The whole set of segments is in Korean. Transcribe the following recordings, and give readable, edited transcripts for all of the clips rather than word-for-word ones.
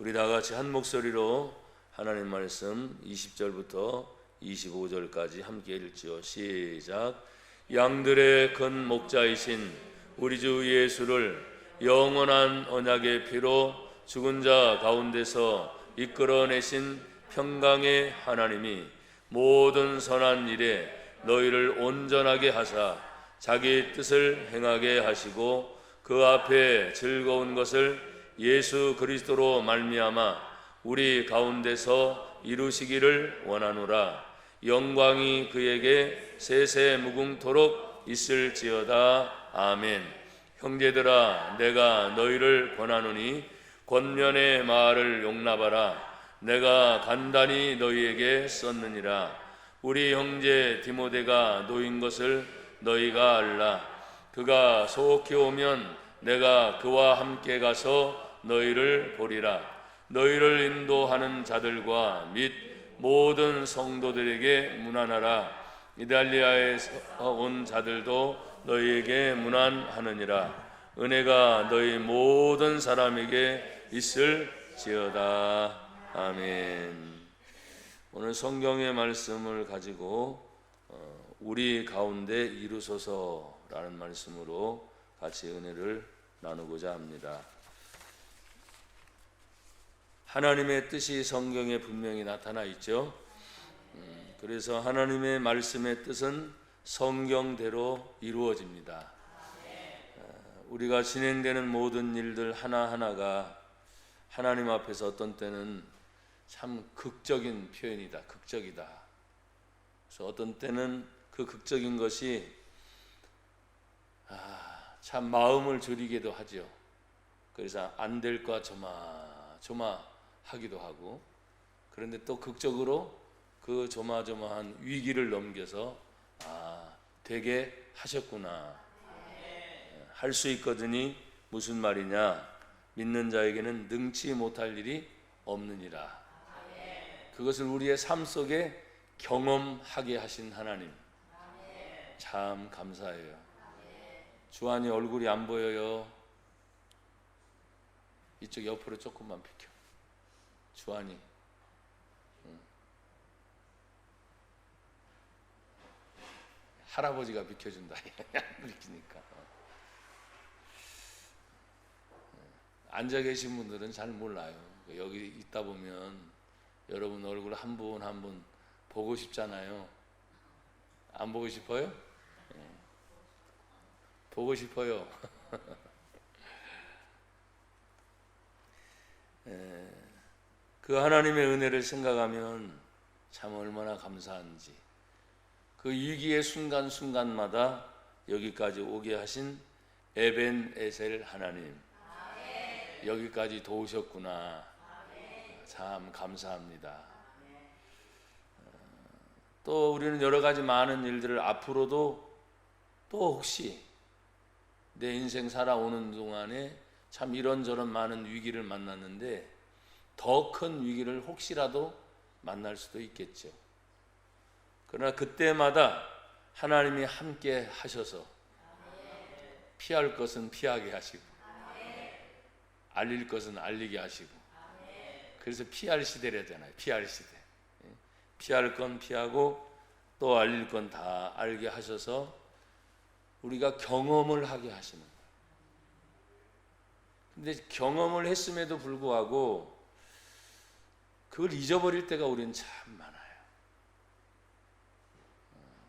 우리 다 같이 한 목소리로 하나님 말씀 20절부터 25절까지 함께 읽지요. 시작. 양들의 큰 목자이신 우리 주 예수를 영원한 언약의 피로 죽은 자 가운데서 이끌어내신 평강의 하나님이 모든 선한 일에 너희를 온전하게 하사 자기 뜻을 행하게 하시고 그 앞에 즐거운 것을 예수 그리스도로 말미암아 우리 가운데서 이루시기를 원하노라. 영광이 그에게 세세 무궁토록 있을지어다. 아멘. 형제들아, 내가 너희를 권하노니 권면의 말을 용납하라. 내가 간단히 너희에게 썼느니라. 우리 형제 디모데가 놓인 것을 너희가 알라. 그가 속히 오면 내가 그와 함께 가서 너희를 보리라. 너희를 인도하는 자들과 및 모든 성도들에게 문안하라. 이달리아에서 온 자들도 너희에게 문안하느니라. 은혜가 너희 모든 사람에게 있을지어다. 아멘. 오늘 성경의 말씀을 가지고 우리 가운데 이루소서라는 말씀으로 같이 은혜를 나누고자 합니다. 하나님의 뜻이 성경에 분명히 나타나 있죠. 그래서 하나님의 말씀의 뜻은 성경대로 이루어집니다. 우리가 진행되는 모든 일들 하나하나가 하나님 앞에서 어떤 때는 참 극적인 표현이다, 극적이다. 그래서 어떤 때는 그 극적인 것이 참 마음을 졸이게도 하죠. 그래서 안 될까 조마조마하기도 하고, 그런데 또 극적으로 그 조마조마한 위기를 넘겨서 되게 하셨구나, 할 수 있거든이 무슨 말이냐, 믿는 자에게는 능치 못할 일이 없느니라. 그것을 우리의 삶 속에 경험하게 하신 하나님, 참 감사해요. 주한이 얼굴이 안 보여요. 이쪽 옆으로 조금만 비켜. 주한이 할아버지가 비켜준다. 안 비키니까. 앉아 계신 분들은 잘 몰라요. 여기 있다 보면 여러분 얼굴 한 분 한 분 보고 싶잖아요. 안 보고 싶어요? 보고 싶어요. 그 하나님의 은혜를 생각하면 참 얼마나 감사한지, 그 위기의 순간순간마다 여기까지 오게 하신 에벤에셀 하나님, 여기까지 도우셨구나. 참 감사합니다. 또 우리는 여러 가지 많은 일들을 앞으로도 또 혹시 내 인생 살아오는 동안에 참 이런저런 많은 위기를 만났는데 더 큰 위기를 혹시라도 만날 수도 있겠죠. 그러나 그때마다 하나님이 함께 하셔서 피할 것은 피하게 하시고 알릴 것은 알리게 하시고, 그래서 피할 시대라잖아요. 피할 시대. 피할 건 피하고 또 알릴 건 다 알게 하셔서 우리가 경험을 하게 하시는 거예요. 근데 경험을 했음에도 불구하고 그걸 잊어버릴 때가 우리는 참 많아요.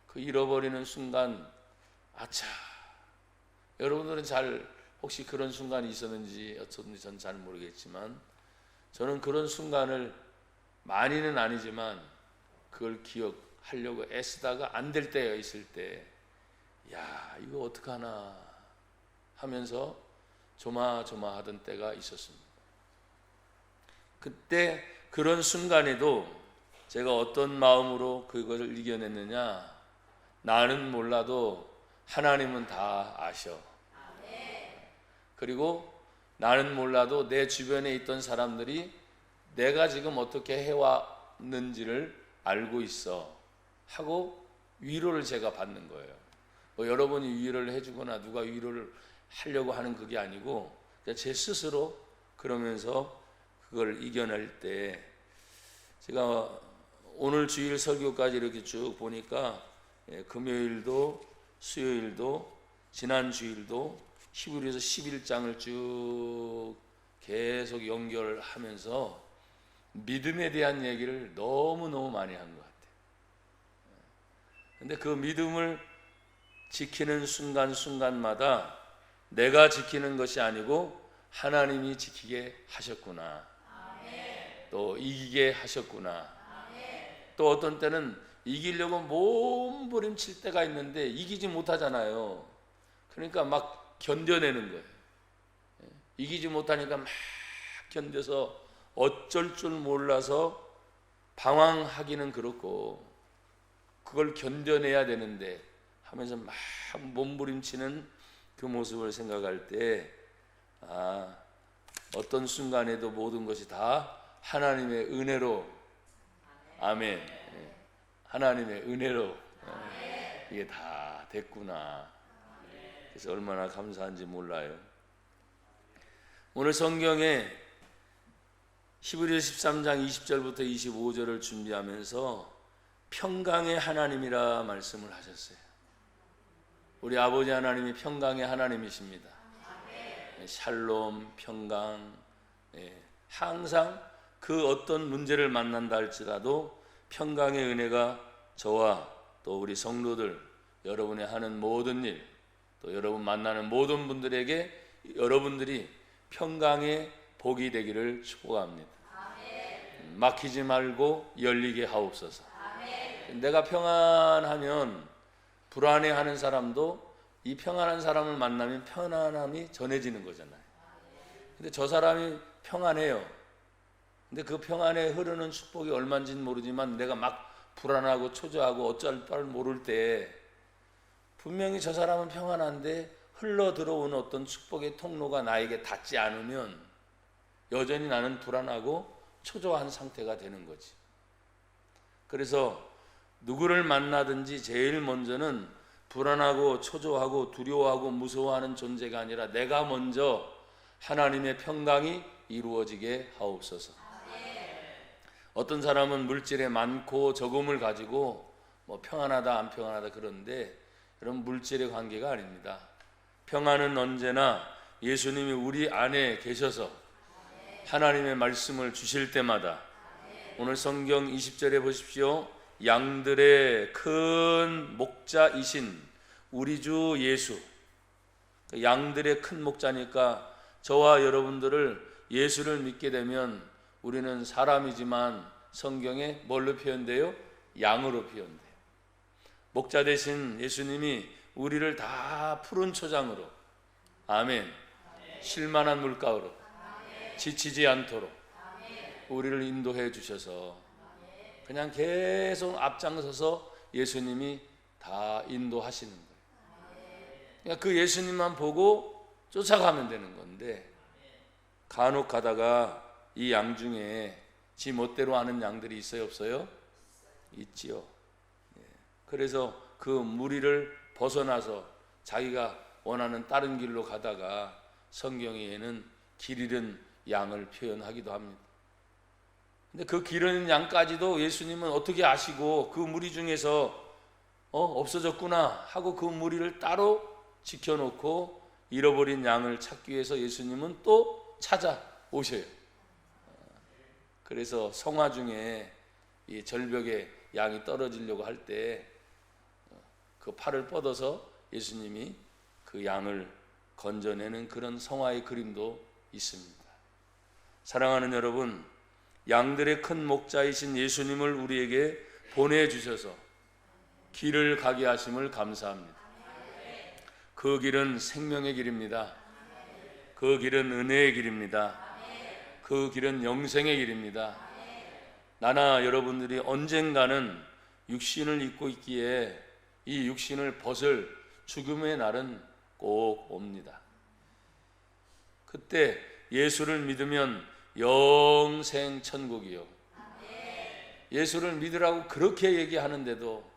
그 잃어버리는 순간, 아차. 여러분들은 잘 혹시 그런 순간이 있었는지 어쩐지 전 잘 모르겠지만, 저는 그런 순간을 많이는 아니지만 그걸 기억하려고 애쓰다가 안 될 때가 있을 때, 야, 이거 어떡하나 하면서 조마조마하던 때가 있었습니다. 그때 그런 순간에도 제가 어떤 마음으로 그것을 이겨냈느냐, 나는 몰라도 하나님은 다 아셔. 그리고 나는 몰라도 내 주변에 있던 사람들이 내가 지금 어떻게 해왔는지를 알고 있어 하고 위로를 제가 받는 거예요. 뭐 여러분이 위로를 해주거나 누가 위로를 하려고 하는 그게 아니고 제 스스로 그러면서 그걸 이겨낼 때, 제가 오늘 주일 설교까지 이렇게 쭉 보니까 금요일도 수요일도 지난 주일도 히브리서 11장을 쭉 계속 연결하면서 믿음에 대한 얘기를 너무너무 많이 한 것 같아요. 근데 그 믿음을 지키는 순간순간마다 내가 지키는 것이 아니고 하나님이 지키게 하셨구나. 또 이기게 하셨구나. 또 어떤 때는 이기려고 몸부림칠 때가 있는데 이기지 못하잖아요. 그러니까 막 견뎌내는 거예요. 이기지 못하니까 막 견뎌서 어쩔 줄 몰라서 방황하기는 그렇고 그걸 견뎌내야 되는데 하면서 막 몸부림치는 그 모습을 생각할 때 어떤 순간에도 모든 것이 다 하나님의 은혜로, 아멘, 하나님의 은혜로 이게 다 됐구나. 그래서 얼마나 감사한지 몰라요. 오늘 성경에 히브리서 13장 20절부터 25절을 준비하면서 평강의 하나님이라 말씀을 하셨어요. 우리 아버지 하나님이 평강의 하나님이십니다. 샬롬, 평강, 항상 그 어떤 문제를 만난다 할지라도 평강의 은혜가 저와 또 우리 성도들, 여러분이 하는 모든 일, 또 여러분 만나는 모든 분들에게 여러분들이 평강의 복이 되기를 축복합니다. 막히지 말고 열리게 하옵소서. 내가 평안하면 불안해하는 사람도 이 평안한 사람을 만나면 편안함이 전해지는 거잖아요. 근데 저 사람이 평안해요. 근데 그 평안에 흐르는 축복이 얼마인지는 모르지만 내가 막 불안하고 초조하고 어쩔 줄 모를 때 분명히 저 사람은 평안한데 흘러 들어오는 어떤 축복의 통로가 나에게 닿지 않으면 여전히 나는 불안하고 초조한 상태가 되는 거지. 그래서 누구를 만나든지 제일 먼저는 불안하고 초조하고 두려워하고 무서워하는 존재가 아니라 내가 먼저 하나님의 평강이 이루어지게 하옵소서. 어떤 사람은 물질에 많고 적음을 가지고 뭐 평안하다 안 평안하다 그러는데 그런 물질의 관계가 아닙니다. 평안은 언제나 예수님이 우리 안에 계셔서 하나님의 말씀을 주실 때마다, 오늘 성경 20절에 보십시오. 양들의 큰 목자이신 우리 주 예수, 양들의 큰 목자니까 저와 여러분들을 예수를 믿게 되면 우리는 사람이지만 성경에 뭘로 표현돼요? 양으로 표현돼요. 목자 되신 예수님이 우리를 다 푸른 초장으로, 아멘, 쉴만한 물가로 지치지 않도록 우리를 인도해 주셔서 그냥 계속 앞장서서 예수님이 다 인도하시는 거예요. 그러니까 그 예수님만 보고 쫓아가면 되는 건데, 간혹 가다가 이 양 중에 지 멋대로 하는 양들이 있어요, 없어요? 있지요. 그래서 그 무리를 벗어나서 자기가 원하는 다른 길로 가다가 성경에는 길 잃은 양을 표현하기도 합니다. 근데 그 길 잃은 양까지도 예수님은 어떻게 아시고 그 무리 중에서 없어졌구나 하고 그 무리를 따로 지켜놓고 잃어버린 양을 찾기 위해서 예수님은 또 찾아오셔요. 그래서 성화 중에 이 절벽에 양이 떨어지려고 할 때 그 팔을 뻗어서 예수님이 그 양을 건져내는 그런 성화의 그림도 있습니다. 사랑하는 여러분, 양들의 큰 목자이신 예수님을 우리에게 보내주셔서 길을 가게 하심을 감사합니다. 그 길은 생명의 길입니다. 그 길은 은혜의 길입니다. 그 길은 영생의 길입니다. 나나 여러분들이 언젠가는 육신을 입고 있기에 이 육신을 벗을 죽음의 날은 꼭 옵니다. 그때 예수를 믿으면 영생 천국이요. 예수를 믿으라고 그렇게 얘기하는데도,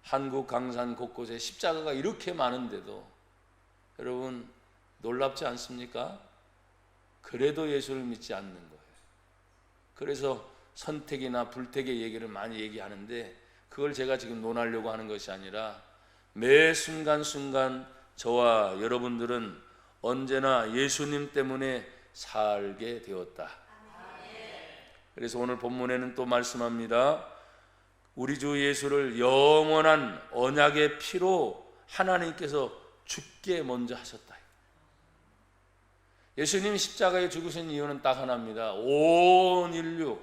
한국 강산 곳곳에 십자가가 이렇게 많은데도 여러분 놀랍지 않습니까? 그래도 예수를 믿지 않는 거예요. 그래서 선택이나 불택의 얘기를 많이 얘기하는데 그걸 제가 지금 논하려고 하는 것이 아니라 매 순간순간 저와 여러분들은 언제나 예수님 때문에 살게 되었다. 그래서 오늘 본문에는 또 말씀합니다. 우리 주 예수를 영원한 언약의 피로 하나님께서 죽게 먼저 하셨다. 예수님이 십자가에 죽으신 이유는 딱 하나입니다. 온 인류,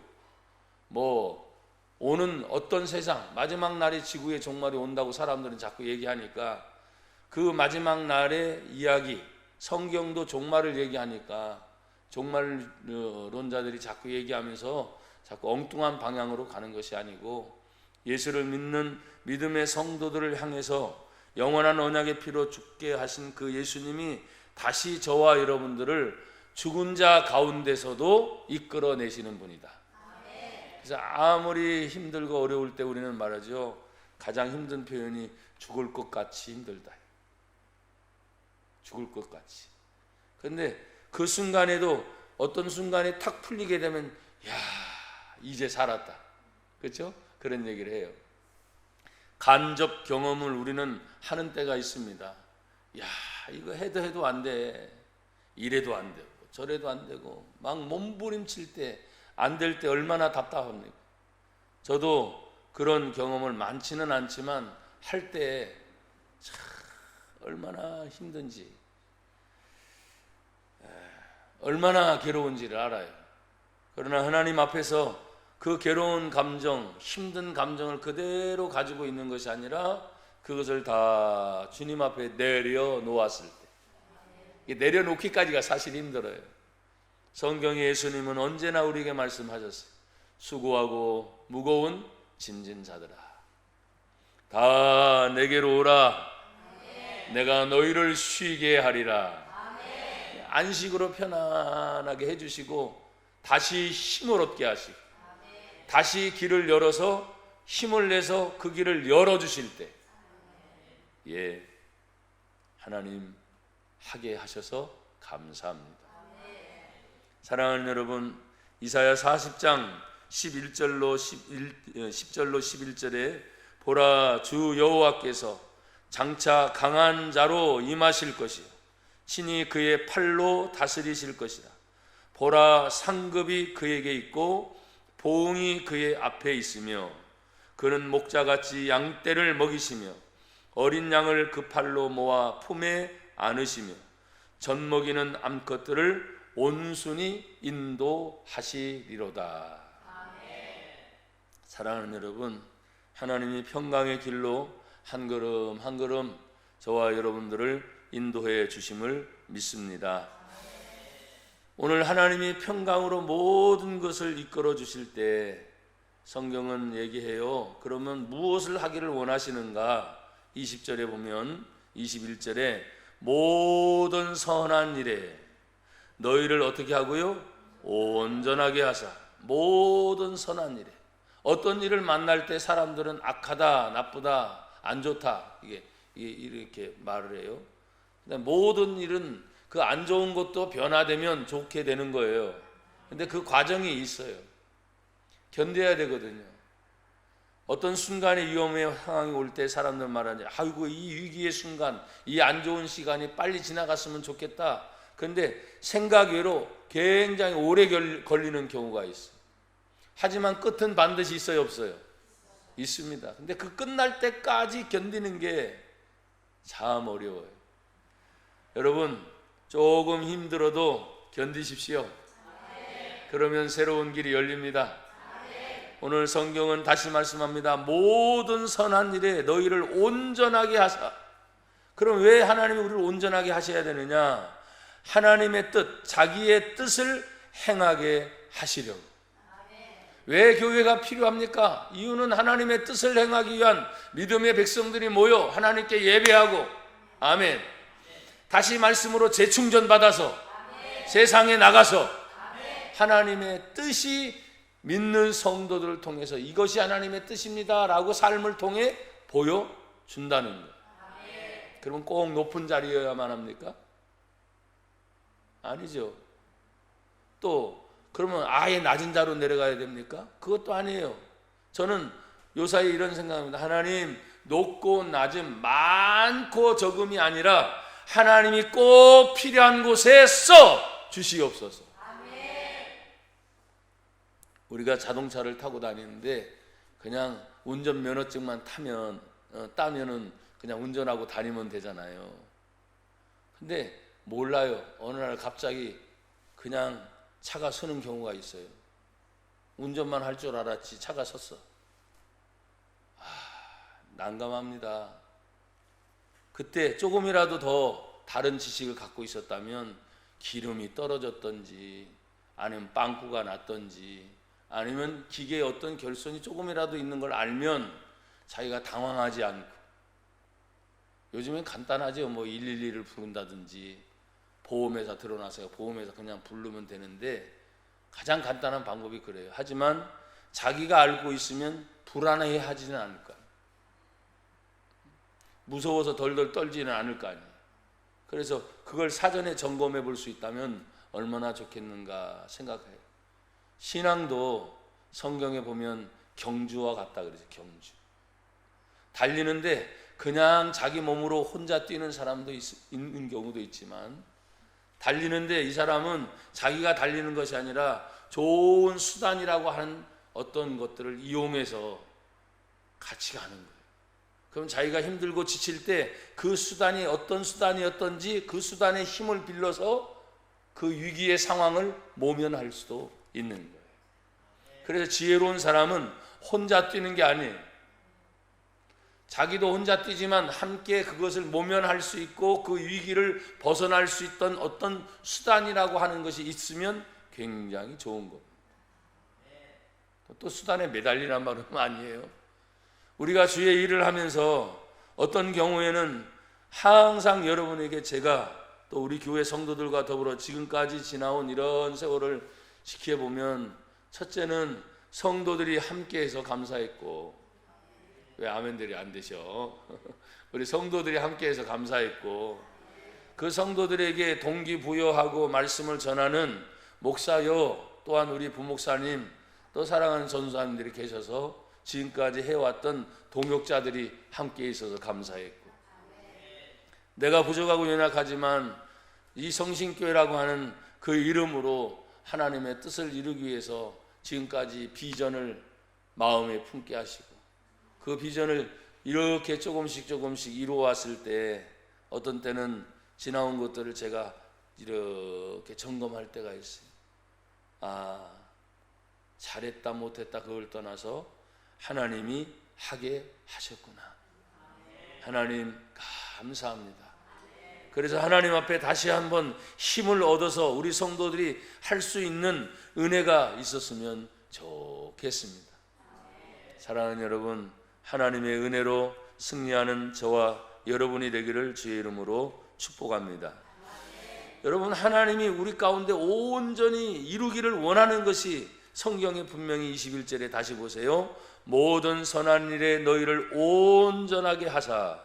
오는 어떤 세상, 마지막 날에 지구의 종말이 온다고 사람들은 자꾸 얘기하니까 그 마지막 날의 이야기, 성경도 종말을 얘기하니까 종말론자들이 자꾸 얘기하면서 자꾸 엉뚱한 방향으로 가는 것이 아니고 예수를 믿는 믿음의 성도들을 향해서 영원한 언약의 피로 죽게 하신 그 예수님이 다시 저와 여러분들을 죽은 자 가운데서도 이끌어내시는 분이다. 그래서 아무리 힘들고 어려울 때 우리는 말하죠. 가장 힘든 표현이 죽을 것 같이 힘들다. 죽을 것 같이. 그런데 그 순간에도 어떤 순간에 탁 풀리게 되면 야, 이제 살았다. 그렇죠? 그런 얘기를 해요. 간접 경험을 우리는 하는 때가 있습니다. 야, 이거 해도 안 돼. 이래도 안 되고 저래도 안 되고 막 몸부림칠 때 안 될 때 얼마나 답답합니까? 저도 그런 경험을 많지는 않지만 할 때 참 얼마나 힘든지 얼마나 괴로운지를 알아요. 그러나 하나님 앞에서 그 괴로운 감정, 힘든 감정을 그대로 가지고 있는 것이 아니라 그것을 다 주님 앞에 내려놓았을 때, 내려놓기까지가 사실 힘들어요. 성경의 예수님은 언제나 우리에게 말씀하셨어요. 수고하고 무거운 짐진 자들아, 다 내게로 오라. 내가 너희를 쉬게 하리라. 안식으로 편안하게 해주시고 다시 힘을 얻게 하시고 다시 길을 열어서 힘을 내서 그 길을 열어주실 때 하나님 하게 하셔서 감사합니다. 사랑하는 여러분, 이사야 40장 11절로 11절에 보라, 주 여호와께서 장차 강한 자로 임하실 것이요 친히 그의 팔로 다스리실 것이라. 보라, 상급이 그에게 있고 보응이 그의 앞에 있으며 그는 목자같이 양떼를 먹이시며 어린 양을 그 팔로 모아 품에 안으시며 젖먹이는 암컷들을 온순히 인도하시리로다. 사랑하는 여러분, 하나님이 평강의 길로 한 걸음 한 걸음 저와 여러분들을 인도해 주심을 믿습니다. 오늘 하나님이 평강으로 모든 것을 이끌어 주실 때 성경은 얘기해요. 그러면 무엇을 하기를 원하시는가? 20절에 보면 21절에 모든 선한 일에 너희를 어떻게 하고요? 온전하게 하사. 모든 선한 일에. 어떤 일을 만날 때 사람들은 악하다, 나쁘다, 안 좋다 이렇게 말을 해요. 모든 일은 그 안 좋은 것도 변화되면 좋게 되는 거예요. 근데 그 과정이 있어요. 견뎌야 되거든요. 어떤 순간에 위험의 상황이 올 때 사람들 말하는 아이고 이 위기의 순간, 이 안 좋은 시간이 빨리 지나갔으면 좋겠다. 그런데 생각 외로 굉장히 오래 걸리는 경우가 있어요. 하지만 끝은 반드시 있어요, 없어요? 있습니다. 근데 그 끝날 때까지 견디는 게 참 어려워요. 여러분, 조금 힘들어도 견디십시오. 그러면 새로운 길이 열립니다. 오늘 성경은 다시 말씀합니다. 모든 선한 일에 너희를 온전하게 하사. 그럼 왜 하나님이 우리를 온전하게 하셔야 되느냐? 하나님의 뜻, 자기의 뜻을 행하게 하시려고. 왜 교회가 필요합니까? 이유는 하나님의 뜻을 행하기 위한 믿음의 백성들이 모여 하나님께 예배하고, 아멘. 다시 말씀으로 재충전받아서 세상에 나가서 하나님의 뜻이 믿는 성도들을 통해서 이것이 하나님의 뜻입니다 라고 삶을 통해 보여준다는 거예요. 그러면 꼭 높은 자리여야만 합니까? 아니죠. 또 그러면 아예 낮은 자로 내려가야 됩니까? 그것도 아니에요. 저는 요사이 이런 생각합니다. 하나님, 높고 낮음, 많고 적음이 아니라 하나님이 꼭 필요한 곳에 써 주시옵소서. 우리가 자동차를 타고 다니는데 그냥 운전면허증만 따면은 그냥 운전하고 다니면 되잖아요. 근데 몰라요. 어느 날 갑자기 그냥 차가 서는 경우가 있어요. 운전만 할 줄 알았지 차가 섰어. 난감합니다. 그때 조금이라도 더 다른 지식을 갖고 있었다면 기름이 떨어졌던지 아니면 빵꾸가 났던지 아니면 기계에 어떤 결손이 조금이라도 있는 걸 알면 자기가 당황하지 않고, 요즘엔 간단하죠. 뭐 112를 부른다든지 보험회사 들어놔서 보험회사 그냥 부르면 되는데 가장 간단한 방법이 그래요. 하지만 자기가 알고 있으면 불안해 하지는 않을 거예요. 무서워서 덜덜 떨지는 않을 거 아니에요. 그래서 그걸 사전에 점검해 볼 수 있다면 얼마나 좋겠는가 생각해요. 신앙도 성경에 보면 경주와 같다 그러죠. 경주. 달리는데 그냥 자기 몸으로 혼자 뛰는 사람도 있는 경우도 있지만, 달리는데 이 사람은 자기가 달리는 것이 아니라 좋은 수단이라고 하는 어떤 것들을 이용해서 같이 가는 거예요. 그럼 자기가 힘들고 지칠 때 그 수단이 어떤 수단이었던지 그 수단의 힘을 빌려서 그 위기의 상황을 모면할 수도 있는 거예요. 그래서 지혜로운 사람은 혼자 뛰는 게 아니에요. 자기도 혼자 뛰지만 함께 그것을 모면할 수 있고 그 위기를 벗어날 수 있던 어떤 수단이라고 하는 것이 있으면 굉장히 좋은 겁니다. 또 수단에 매달리란 말은 아니에요. 우리가 주의 일을 하면서 어떤 경우에는 항상 여러분에게 제가 또 우리 교회 성도들과 더불어 지금까지 지나온 이런 세월을 지켜보면, 첫째는 성도들이 함께해서 감사했고, 왜 아멘들이 안 되셔? 우리 성도들이 함께해서 감사했고, 그 성도들에게 동기부여하고 말씀을 전하는 목사요, 또한 우리 부목사님, 또 사랑하는 전도사님들이 계셔서 지금까지 해왔던 동역자들이 함께 있어서 감사했고, 내가 부족하고 연약하지만 이 성신교회라고 하는 그 이름으로 하나님의 뜻을 이루기 위해서 지금까지 비전을 마음에 품게 하시고, 그 비전을 이렇게 조금씩 이루어왔을 때 어떤 때는 지나온 것들을 제가 이렇게 점검할 때가 있어요. 아, 잘했다 못했다 그걸 떠나서 하나님이 하게 하셨구나. 하나님 감사합니다. 그래서 하나님 앞에 다시 한번 힘을 얻어서 우리 성도들이 할 수 있는 은혜가 있었으면 좋겠습니다. 사랑하는 여러분, 하나님의 은혜로 승리하는 저와 여러분이 되기를 주의 이름으로 축복합니다. 여러분, 하나님이 우리 가운데 온전히 이루기를 원하는 것이 성경에 분명히 21절에 다시 보세요. 모든 선한 일에 너희를 온전하게 하사.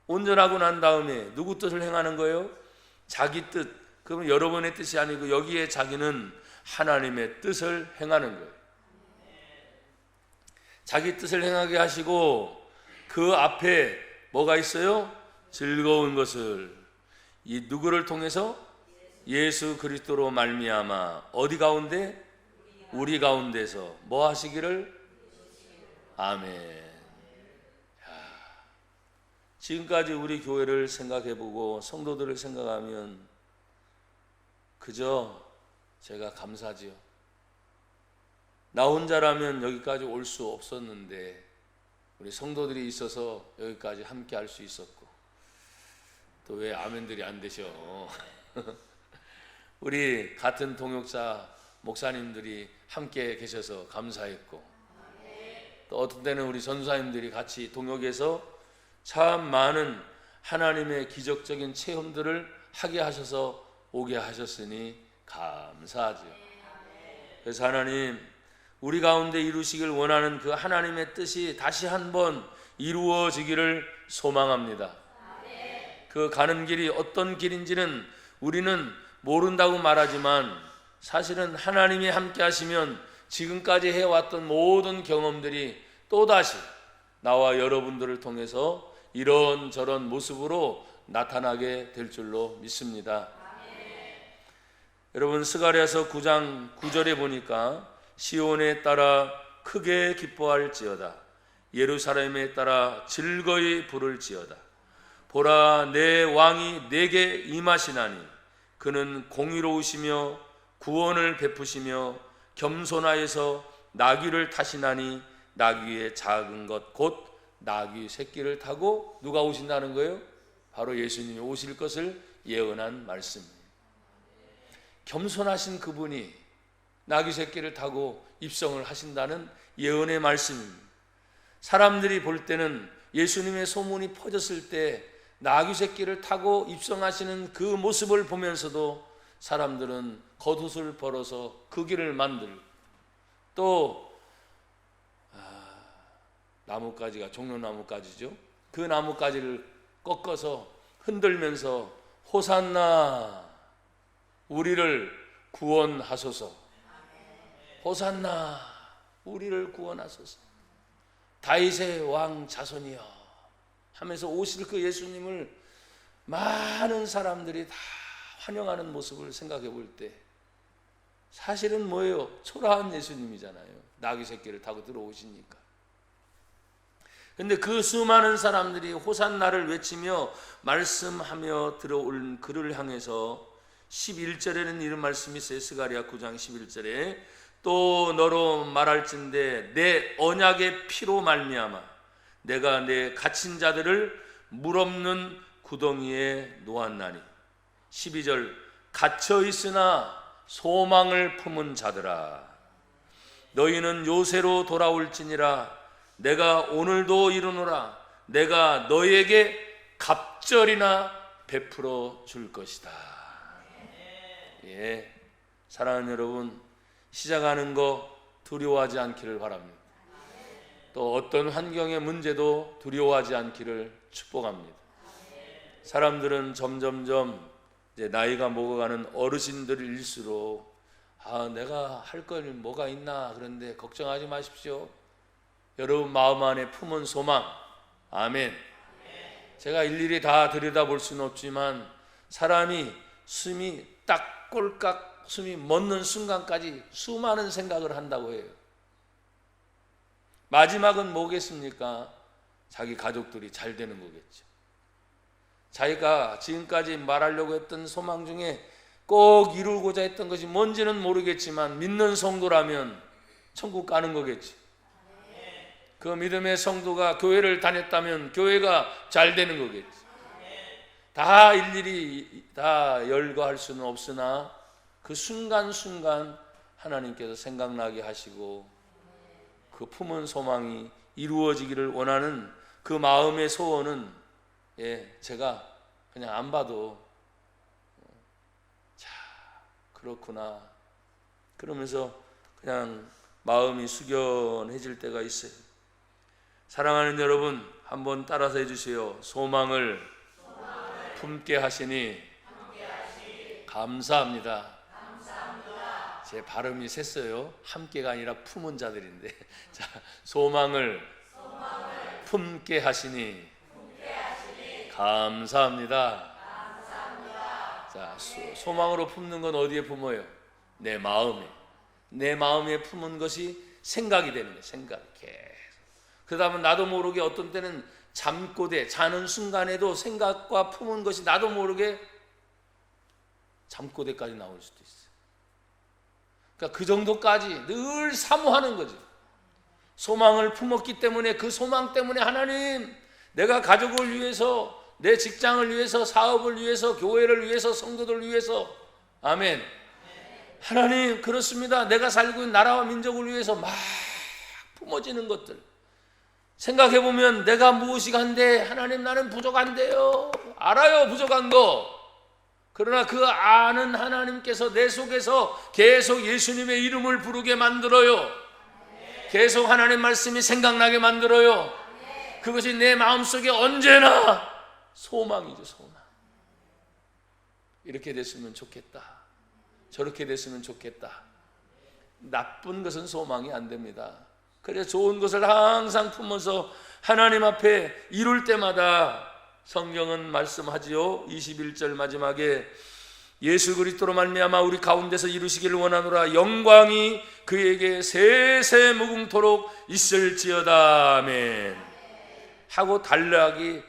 온전하고 난 다음에 누구 뜻을 행하는 거예요? 자기 뜻. 그러면 여러분의 뜻이 아니고 여기에 자기는 하나님의 뜻을 행하는 거예요. 자기 뜻을 행하게 하시고 그 앞에 뭐가 있어요? 즐거운 것을. 이 누구를 통해서? 예수 그리스도로 말미암아. 어디 가운데? 우리 가운데서 뭐 하시기를? 아멘. 지금까지 우리 교회를 생각해보고 성도들을 생각하면 그저 제가 감사지요. 나 혼자라면 여기까지 올 수 없었는데 우리 성도들이 있어서 여기까지 함께 할 수 있었고, 또 왜 아멘들이 안 되셔? 우리 같은 동역자 목사님들이 함께 계셔서 감사했고, 또 어떤 때는 우리 전사님들이 같이 동역해서 참 많은 하나님의 기적적인 체험들을 하게 하셔서 오게 하셨으니 감사하죠. 그래서 하나님, 우리 가운데 이루시길 원하는 그 하나님의 뜻이 다시 한번 이루어지기를 소망합니다. 그 가는 길이 어떤 길인지는 우리는 모른다고 말하지만 사실은 하나님이 함께 하시면 지금까지 해왔던 모든 경험들이 또다시 나와 여러분들을 통해서 이런저런 모습으로 나타나게 될 줄로 믿습니다. 여러분, 스가랴서 9장 9절에 보니까 시온에 따라 크게 기뻐할지어다, 예루살렘에 따라 즐거이 부를지어다. 보라, 내 왕이 내게 임하시나니 그는 공의로우시며 구원을 베푸시며 겸손하여서 나귀를 타시나니 나귀의 작은 것 곧 나귀 새끼를 타고 누가 오신다는 거예요? 바로 예수님이 오실 것을 예언한 말씀입니다. 겸손하신 그분이 나귀 새끼를 타고 입성을 하신다는 예언의 말씀입니다. 사람들이 볼 때는 예수님의 소문이 퍼졌을 때 나귀 새끼를 타고 입성하시는 그 모습을 보면서도 사람들은 겉옷을 벌어서 그 길을 만들고 또 나뭇가지가 종려나뭇가지죠. 그 나뭇가지를 꺾어서 흔들면서 호산나 우리를 구원하소서, 호산나 우리를 구원하소서, 다윗의 왕 자손이여 하면서 오실 그 예수님을 많은 사람들이 다 환영하는 모습을 생각해 볼 때 사실은 뭐예요? 초라한 예수님이잖아요. 나귀 새끼를 타고 들어오시니까. 근데 그 수많은 사람들이 호산나를 외치며 말씀하며 들어올 그를 향해서 11절에는 이런 말씀이 있어요. 스가랴 9장 11절에 또 너로 말할진대 내 언약의 피로 말미암아 내가 내 갇힌 자들을 물 없는 구덩이에 놓았나니. 12절 갇혀 있으나 소망을 품은 자들아 너희는 요새로 돌아올지니라. 내가 오늘도 이르노라. 내가 너희에게 갑절이나 베풀어 줄 것이다. 예, 사랑하는 여러분, 시작하는 거 두려워하지 않기를 바랍니다. 또 어떤 환경의 문제도 두려워하지 않기를 축복합니다. 사람들은 점점점 이제 나이가 먹어가는 어르신들일수록 내가 할 걸 뭐가 있나, 그런데 걱정하지 마십시오. 여러분 마음 안에 품은 소망, 아멘. 제가 일일이 다 들여다볼 수는 없지만 사람이 숨이 딱 꼴깍 숨이 멎는 순간까지 수많은 생각을 한다고 해요. 마지막은 뭐겠습니까? 자기 가족들이 잘 되는 거겠죠. 자기가 지금까지 말하려고 했던 소망 중에 꼭 이루고자 했던 것이 뭔지는 모르겠지만 믿는 성도라면 천국 가는 거겠지. 그 믿음의 성도가 교회를 다녔다면 교회가 잘 되는 거겠지. 다 일일이 다 열거할 수는 없으나 그 순간순간 하나님께서 생각나게 하시고 그 품은 소망이 이루어지기를 원하는 그 마음의 소원은 제가 그냥 안 봐도 자, 그렇구나 그러면서 그냥 마음이 숙연해질 때가 있어요. 사랑하는 여러분, 한번 따라서 해주세요. 소망을 품게 하시니 감사합니다. 제 발음이 셌어요. 함께가 아니라 품은 자들인데. 자, 소망을 품게 하시니 감사합니다. 자, 소망으로 품는 건 어디에 품어요? 내 마음에. 내 마음에 품은 것이 생각이 되는 거예요. 생각 계속. 그러다 보면 나도 모르게 어떤 때는 잠꼬대, 자는 순간에도 생각과 품은 것이 나도 모르게 잠꼬대까지 나올 수도 있어요. 그러니까 그 정도까지 늘 사모하는 거죠. 소망을 품었기 때문에 그 소망 때문에 하나님, 내가 가족을 위해서, 내 직장을 위해서, 사업을 위해서, 교회를 위해서, 성도들을 위해서, 아멘. 하나님, 그렇습니다. 내가 살고 있는 나라와 민족을 위해서 막 품어지는 것들 생각해보면 내가 무엇이 간데 하나님 나는 부족한데요. 알아요, 부족한 거. 그러나 그 아는 하나님께서 내 속에서 계속 예수님의 이름을 부르게 만들어요. 계속 하나님 말씀이 생각나게 만들어요. 그것이 내 마음속에 언제나 소망이죠, 소망. 이렇게 됐으면 좋겠다. 저렇게 됐으면 좋겠다. 나쁜 것은 소망이 안 됩니다. 그래서 좋은 것을 항상 품어서 하나님 앞에 이룰 때마다 성경은 말씀하지요. 21절 마지막에 예수 그리스도로 말미암아 우리 가운데서 이루시기를 원하노라. 영광이 그에게 세세 무궁토록 있을지어다. 아멘. 하고 단락이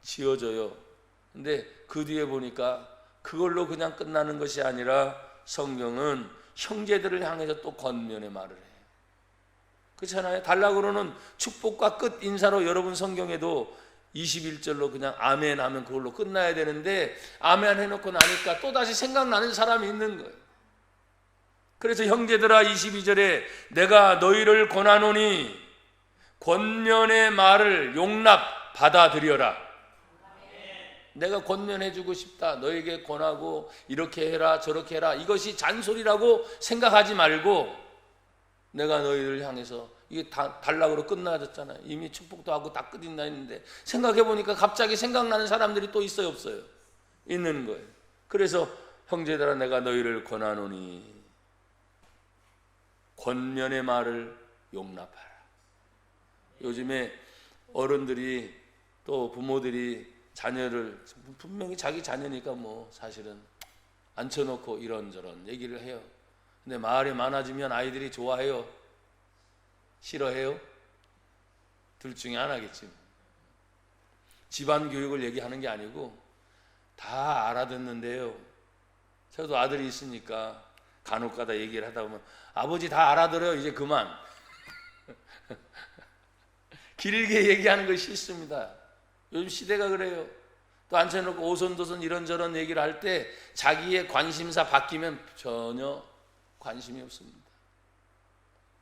지어져요. 근데 그 뒤에 보니까 그걸로 그냥 끝나는 것이 아니라 성경은 형제들을 향해서 또 권면의 말을 해요. 그렇잖아요. 단락으로는 축복과 끝 인사로 여러분 성경에도 21절로 그냥 아멘 하면 그걸로 끝나야 되는데 아멘 해놓고 나니까 또다시 생각나는 사람이 있는 거예요. 그래서 형제들아 22절에 내가 너희를 권하노니 권면의 말을 용납 받아들여라. 내가 권면해주고 싶다. 너에게 권하고 이렇게 해라 저렇게 해라. 이것이 잔소리라고 생각하지 말고 내가 너희를 향해서 이게 다 단락으로 끝나졌잖아요. 이미 축복도 하고 다 끝이나 있는데 생각해보니까 갑자기 생각나는 사람들이 또 있어요 없어요? 있는 거예요. 그래서 형제들아 내가 너희를 권하노니 권면의 말을 용납하라. 요즘에 어른들이 또 부모들이 자녀를 분명히 자기 자녀니까 뭐 사실은 앉혀놓고 이런저런 얘기를 해요. 근데 말이 많아지면 아이들이 좋아해요? 싫어해요? 둘 중에 하나겠지. 집안 교육을 얘기하는 게 아니고 다 알아듣는데요. 저도 아들이 있으니까 간혹가다 얘기를 하다 보면 아버지 다 알아들어요. 이제 그만. 길게 얘기하는 거 싫습니다. 요즘 시대가 그래요. 또 앉혀놓고 오손도손 이런저런 얘기를 할 때 자기의 관심사 바뀌면 전혀 관심이 없습니다.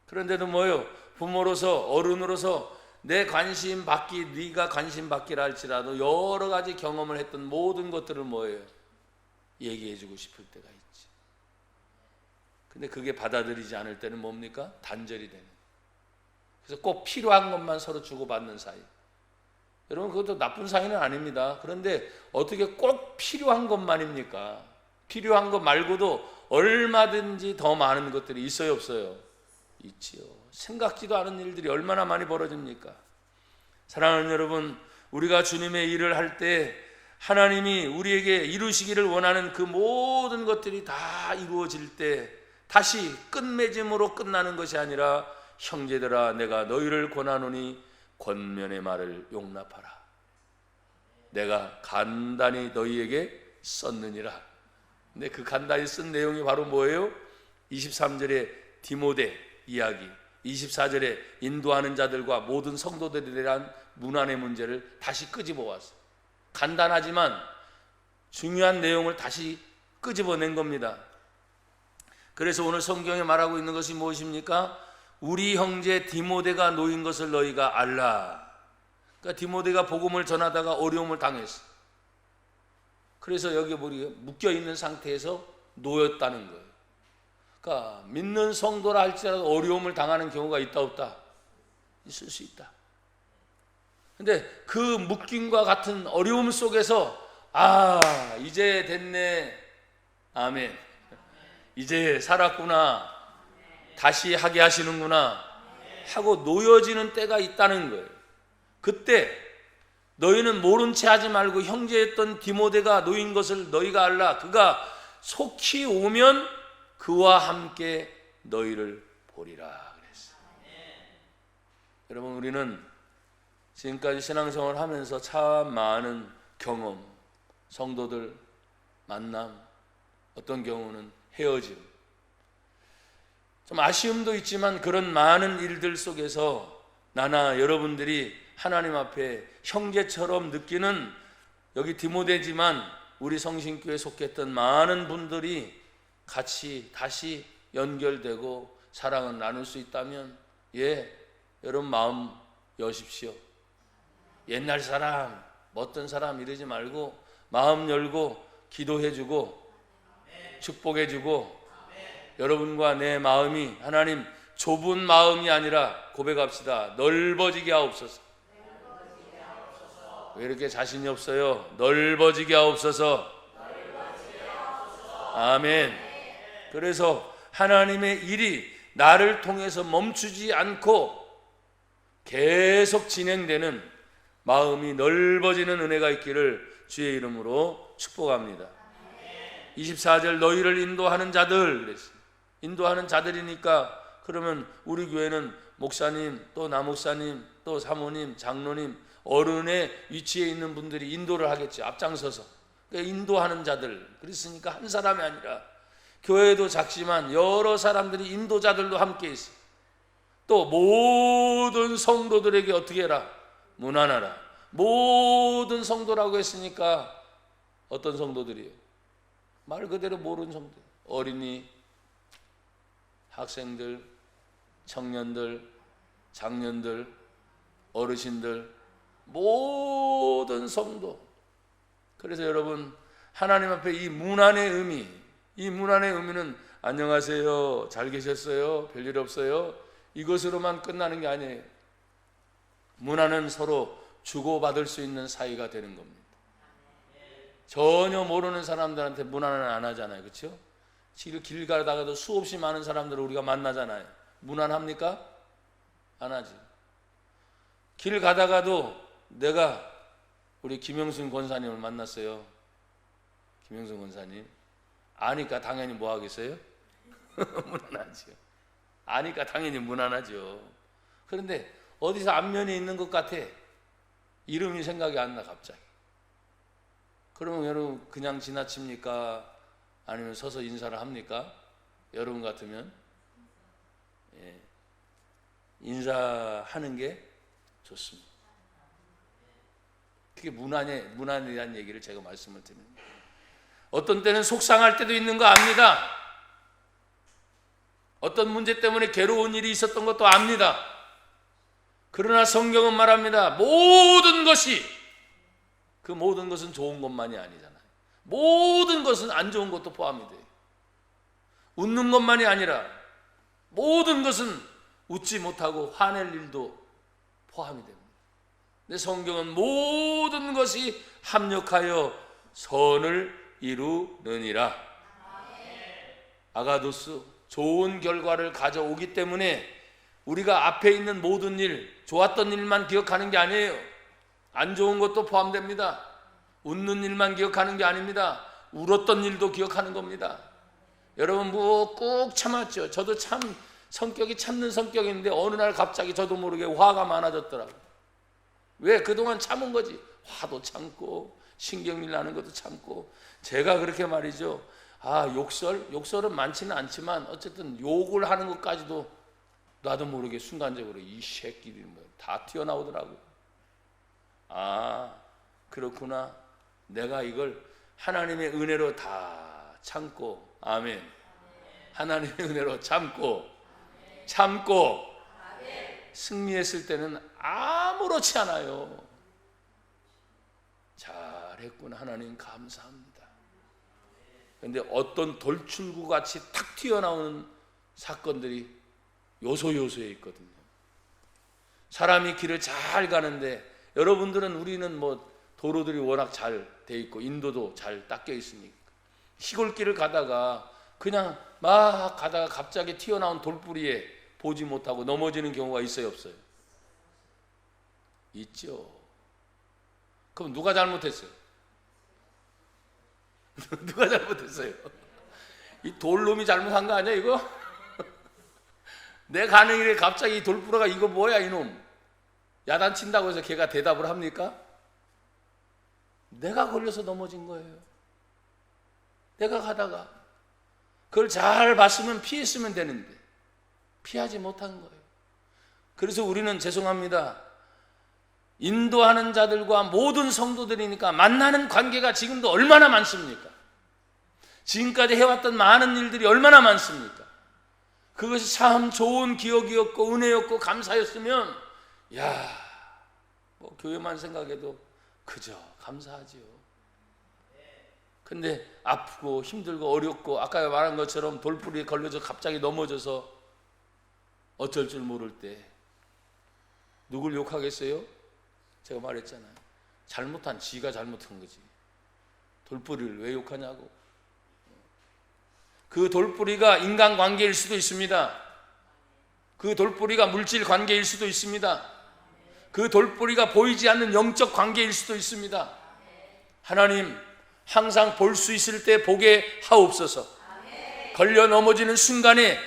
그런데도 뭐요? 부모로서 어른으로서 내 관심 받기, 네가 관심 받기라 할지라도 여러 가지 경험을 했던 모든 것들을 뭐예요? 얘기해주고 싶을 때가 있지. 근데 그게 받아들이지 않을 때는 뭡니까? 단절이 되는. 그래서 꼭 필요한 것만 서로 주고받는 사이. 여러분 그것도 나쁜 사이는 아닙니다. 그런데 어떻게 꼭 필요한 것만입니까? 필요한 것 말고도 얼마든지 더 많은 것들이 있어요 없어요? 있지요. 생각지도 않은 일들이 얼마나 많이 벌어집니까? 사랑하는 여러분, 우리가 주님의 일을 할 때 하나님이 우리에게 이루시기를 원하는 그 모든 것들이 다 이루어질 때 다시 끝맺음으로 끝나는 것이 아니라 형제들아 내가 너희를 권하노니 권면의 말을 용납하라. 내가 간단히 너희에게 썼느니라. 근데 그 간단히 쓴 내용이 바로 뭐예요? 23절에 디모데 이야기, 24절에 인도하는 자들과 모든 성도들에 대한 문안의 문제를 다시 끄집어 왔어요. 간단하지만 중요한 내용을 다시 끄집어낸 겁니다. 그래서 오늘 성경에 말하고 있는 것이 무엇입니까? 우리 형제 디모데가 놓인 것을 너희가 알라. 그러니까 디모데가 복음을 전하다가 어려움을 당했어. 그래서 여기 묶여있는 상태에서 놓였다는 거예요. 그러니까 믿는 성도라 할지라도 어려움을 당하는 경우가 있다 없다? 있을 수 있다. 근데 그 묶임과 같은 어려움 속에서 이제 됐네. 아멘. 이제 살았구나. 다시 하게 하시는구나 하고 놓여지는 때가 있다는 거예요. 그때 너희는 모른 채 하지 말고 형제였던 디모데가 놓인 것을 너희가 알라. 그가 속히 오면 그와 함께 너희를 보리라 그랬어요. 여러분 우리는 지금까지 신앙생활을 하면서 참 많은 경험, 성도들 만남, 어떤 경우는 헤어짐, 좀 아쉬움도 있지만 그런 많은 일들 속에서 나나 여러분들이 하나님 앞에 형제처럼 느끼는 여기 디모데지만 우리 성신교회에 속했던 많은 분들이 같이 다시 연결되고 사랑을 나눌 수 있다면 여러분 마음 여십시오. 옛날 사람, 어떤 사람 이러지 말고 마음 열고 기도해주고 축복해주고 여러분과 내 마음이 하나님 좁은 마음이 아니라 고백합시다. 넓어지게 하옵소서. 왜 이렇게 자신이 없어요? 넓어지게 하옵소서. 아멘. 그래서 하나님의 일이 나를 통해서 멈추지 않고 계속 진행되는 마음이 넓어지는 은혜가 있기를 주의 이름으로 축복합니다. 24절 너희를 인도하는 자들 그랬어요. 인도하는 자들이니까 그러면 우리 교회는 목사님 또 남목사님 또 사모님 장로님 어른의 위치에 있는 분들이 인도를 하겠죠. 앞장서서 그러니까 인도하는 자들 그랬으니까 한 사람이 아니라 교회도 작지만 여러 사람들이 인도자들도 함께 있어요. 또 모든 성도들에게 어떻게 해라? 문안하라. 모든 성도라고 했으니까 어떤 성도들이에요? 말 그대로 모르는 성도, 어린이, 학생들, 청년들, 장년들, 어르신들, 모든 성도. 그래서 여러분 하나님 앞에 이 문안의 의미는 안녕하세요, 잘 계셨어요, 별일 없어요 이것으로만 끝나는 게 아니에요. 문안은 서로 주고받을 수 있는 사이가 되는 겁니다. 전혀 모르는 사람들한테 문안은 안 하잖아요. 그렇죠? 지금 길 가다가도 수없이 많은 사람들을 우리가 만나잖아요. 문안합니까? 안 하지. 길 가다가도 내가 우리 김영순 권사님을 만났어요. 김영순 권사님 아니까 당연히 뭐 하겠어요? 문안하죠. 아니까 당연히 문안하죠. 그런데 어디서 안면에 있는 것 같아. 이름이 생각이 안 나 갑자기. 그러면 여러분 그냥 지나칩니까? 아니면 서서 인사를 합니까? 여러분 같으면 인사하는 게 좋습니다. 그게 문안에 대한 얘기를 제가 말씀을 드립니다. 어떤 때는 속상할 때도 있는 거 압니다. 어떤 문제 때문에 괴로운 일이 있었던 것도 압니다. 그러나 성경은 말합니다. 모든 것이 그 모든 것은 좋은 것만이 아니잖아요. 모든 것은 안 좋은 것도 포함이 돼요. 웃는 것만이 아니라 모든 것은 웃지 못하고 화낼 일도 포함이 됩니다. 근데 성경은 모든 것이 합력하여 선을 이루느니라. 아가도스 좋은 결과를 가져오기 때문에 우리가 앞에 있는 모든 일, 좋았던 일만 기억하는 게 아니에요. 안 좋은 것도 포함됩니다. 웃는 일만 기억하는 게 아닙니다. 울었던 일도 기억하는 겁니다. 여러분 뭐 꾹 참았죠. 저도 참 성격이 참는 성격인데 어느 날 갑자기 저도 모르게 화가 많아졌더라고요. 왜? 그동안 참은 거지. 화도 참고 신경질 나는 것도 참고. 제가 그렇게 말이죠. 욕설은 많지는 않지만 어쨌든 욕을 하는 것까지도 나도 모르게 순간적으로 이 새끼들이 다 튀어나오더라고요. 그렇구나. 내가 이걸 하나님의 은혜로 다 참고, 아멘. 하나님의 은혜로 참고 승리했을 때는 아무렇지 않아요. 잘했구나. 하나님 감사합니다. 그런데 어떤 돌출구 같이 탁 튀어나오는 사건들이 요소요소에 있거든요. 사람이 길을 잘 가는데 여러분들은 우리는 뭐 도로들이 워낙 잘 돼 있고 인도도 잘 닦여 있으니까 시골길을 가다가 그냥 막 가다가 갑자기 튀어나온 돌뿌리에 보지 못하고 넘어지는 경우가 있어요, 없어요? 있죠. 그럼 누가 잘못했어요? 누가 잘못했어요? 이 돌놈이 잘못한 거 아니야 이거? 내 가는 길에 갑자기 돌뿌리가 이거 뭐야 이놈 야단친다고 해서 걔가 대답을 합니까? 내가 걸려서 넘어진 거예요. 내가 가다가 그걸 잘 봤으면 피했으면 되는데 피하지 못한 거예요. 그래서 우리는 죄송합니다. 인도하는 자들과 모든 성도들이니까 만나는 관계가 지금도 얼마나 많습니까? 지금까지 해왔던 많은 일들이 얼마나 많습니까? 그것이 참 좋은 기억이었고 은혜였고 감사였으면 뭐 교회만 생각해도 그저 감사하지요. 근데 아프고 힘들고 어렵고 아까 말한 것처럼 돌뿌리에 걸려서 갑자기 넘어져서 어쩔 줄 모를 때 누굴 욕하겠어요? 제가 말했잖아요. 잘못한 지가 잘못한 거지. 돌뿌리를 왜 욕하냐고. 그 돌뿌리가 인간관계일 수도 있습니다. 그 돌뿌리가 물질 관계일 수도 있습니다. 그 돌뿌리가 보이지 않는 영적 관계일 수도 있습니다. 하나님, 항상 볼 수 있을 때 보게 하옵소서. 걸려 넘어지는 순간에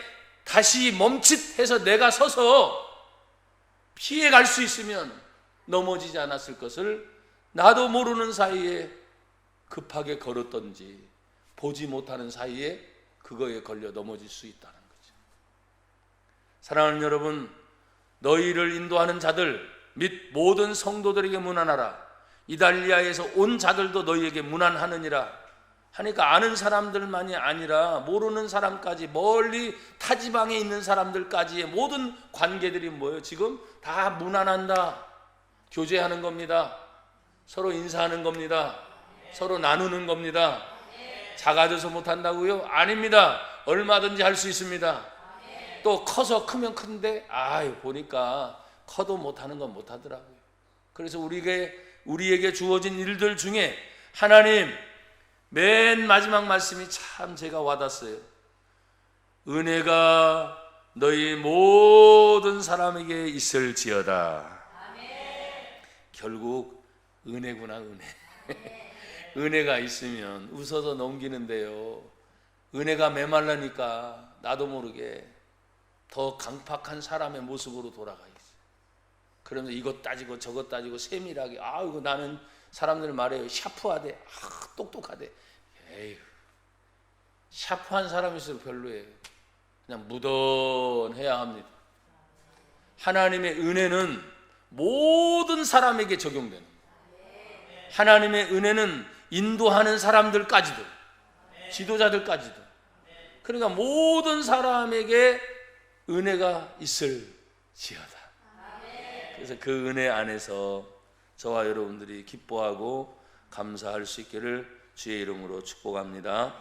다시 멈칫해서 내가 서서 피해갈 수 있으면 넘어지지 않았을 것을 나도 모르는 사이에 급하게 걸었던지 보지 못하는 사이에 그거에 걸려 넘어질 수 있다는 거죠. 사랑하는 여러분, 너희를 인도하는 자들 및 모든 성도들에게 문안하라. 이달리아에서 온 자들도 너희에게 문안하느니라 하니까 아는 사람들만이 아니라 모르는 사람까지, 멀리 타지방에 있는 사람들까지의 모든 관계들이 뭐예요? 지금 다 문안한다, 교제하는 겁니다. 서로 인사하는 겁니다. 서로 나누는 겁니다. 작아져서 못한다고요? 아닙니다. 얼마든지 할 수 있습니다. 또 커서 크면 큰데 보니까 커도 못하는 건 못하더라고요. 그래서 우리에게 주어진 일들 중에 하나님, 맨 마지막 말씀이 참 제가 와닿았어요. 은혜가 너희 모든 사람에게 있을지어다. 결국 은혜구나, 은혜. 은혜가 있으면 웃어서 넘기는데요, 은혜가 메말라니까 나도 모르게 더 강팍한 사람의 모습으로 돌아가 있어요. 그러면서 이것 따지고 저것 따지고 세밀하게, 이거 나는 사람들 말해요, 샤프하대, 똑똑하대. 에휴, 샤프한 사람이 있어도 별로예요. 그냥 무던해야 합니다. 하나님의 은혜는 모든 사람에게 적용되는 거예요. 하나님의 은혜는 인도하는 사람들까지도, 지도자들까지도, 그러니까 모든 사람에게 은혜가 있을지어다. 그래서 그 은혜 안에서 저와 여러분들이 기뻐하고 감사할 수 있기를 주의 이름으로 축복합니다.